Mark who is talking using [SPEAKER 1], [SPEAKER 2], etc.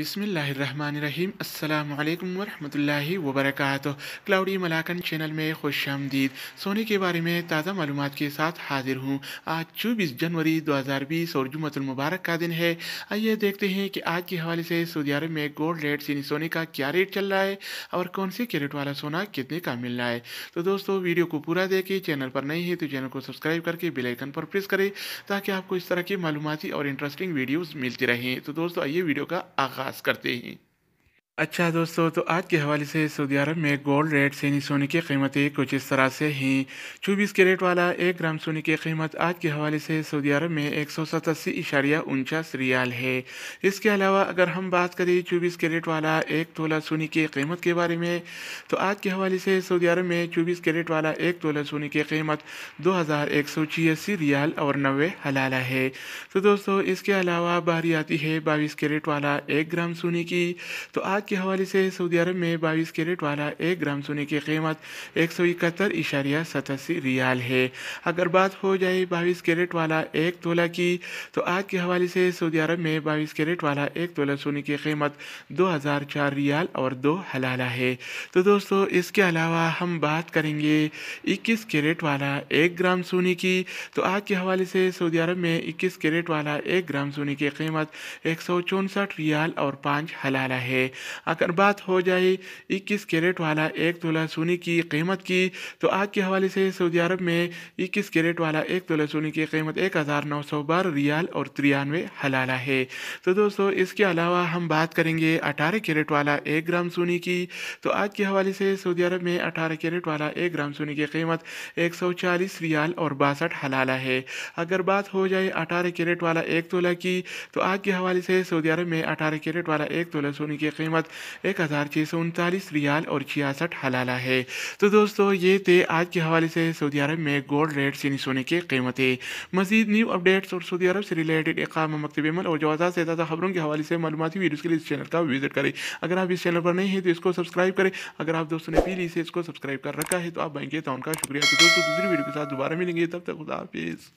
[SPEAKER 1] बिस्मिल्लाहिर्रहमानिर्रहीम अस्सलाम वालेकुम वरहमतुल्लाहि वबरकातुह। क्लाउडी मलाकन चैनल में खुश आमदीद। सोने के बारे में ताज़ा मालूमात के साथ हाजिर हूँ। आज 24 जनवरी 2020 और जुम्मतुल मुबारक का दिन है। आइए देखते हैं कि आज के हवाले से सऊदी अरब में गोल्ड रेट यानी सोने का क्या रेट चल रहा है और कौन से कैरेट वाला सोना कितने का मिल रहा है। तो दोस्तों वीडियो को पूरा देखें। चैनल पर नहीं है तो चैनल को सब्सक्राइब करके बेल आइकन पर प्रेस करें ताकि आपको इस तरह की मालूमाती और इंटरेस्टिंग वीडियोस मिलती रहें। तो दोस्तों आइए वीडियो का आगाज़ करते हैं। अच्छा दोस्तों, तो आज के हवाले से सऊदी अरब में गोल्ड रेट यानी सोने की कीमतें कुछ इस तरह से हैं। 24 कैरेट वाला 1 ग्राम सोने की कीमत आज के हवाले से सऊदी अरब में 187.49 रियाल है। इसके अलावा अगर हम बात करें 24 कैरेट वाला 1 तोला सोने की कीमत के बारे में, तो आज के हवाले से सऊदी अरब में 24 कैरेट वाला 1 तोला सोने की कीमत 2186 रियाल और 90 हलाला है। तो दोस्तों इसके अलावा बारी आती है 22 कैरेट वाला 1 ग्राम सोने की। तो आज के हवाले से सऊदी अरब में 22 कैरेट वाला 1 ग्राम सोने की कीमत 171.87 रियाल है। अगर बात हो जाए 22 कैरेट वाला 1 तोला की, तो आज के हवाले से सऊदी अरब में 22 कैरेट वाला 1 तोला सोने की कीमत 2004 रियाल और 2 हलाला है। तो दोस्तों इसके अलावा हम बात करेंगे 21 कैरेट वाला 1 ग्राम सोने की। तो आज के हवाले से सऊदी अरब में 21 कैरेट वाला 1 ग्राम सोने की कीमत 164 रियाल और 5 हलाला है। अगर बात हो जाए 21 कैरेट वाला 1 तोला सोने की कीमत की, तो आज के हवाले से सऊदी अरब में 21 कैरेट वाला 1 तोला सोने की कीमत 1912 रियाल और 93 हलाला है। तो दोस्तों इसके अलावा हम बात करेंगे 18 कैरेट वाला 1 ग्राम सोने की। तो आज के हवाले से सऊदी अरब में 18 कैरेट वाला 1 ग्राम सोने की कीमत 140 रियाल और 62 हलाला है। अगर बात हो जाए 18 कैरेट वाला 1 तोला की, तो आज के हवाले से सऊदी अरब में 18 कैरेट वाला 1 तोला सोने की कीमत 1639 रियाल और 66 हलाला है। तो दोस्तों ये थे आज के हवाले से सऊदी अरब में गोल्ड रेट्स यानी सोने की कीमतें। मज़ीद न्यू अपडेट्स और सऊदी अरब से रिलेटेड इक़ामा, मकतब अमल और ज़्यादा से ज़्यादा खबरों के हवाले से मालूमाती वीडियोज़ के लिए इस चैनल का विजिट करें। अगर आप इस चैनल पर नहीं हैं तो इसको सब्सक्राइब करें। अगर आप दोस्तों ने पहले से इसको सब्सक्राइब कर रखा है तो आप बैंक के अकाउंट का शुक्रिया। तो दोस्तों दूसरी वीडियो के साथ दोबारा मिलेंगे, तब तक खुदा हाफिज़।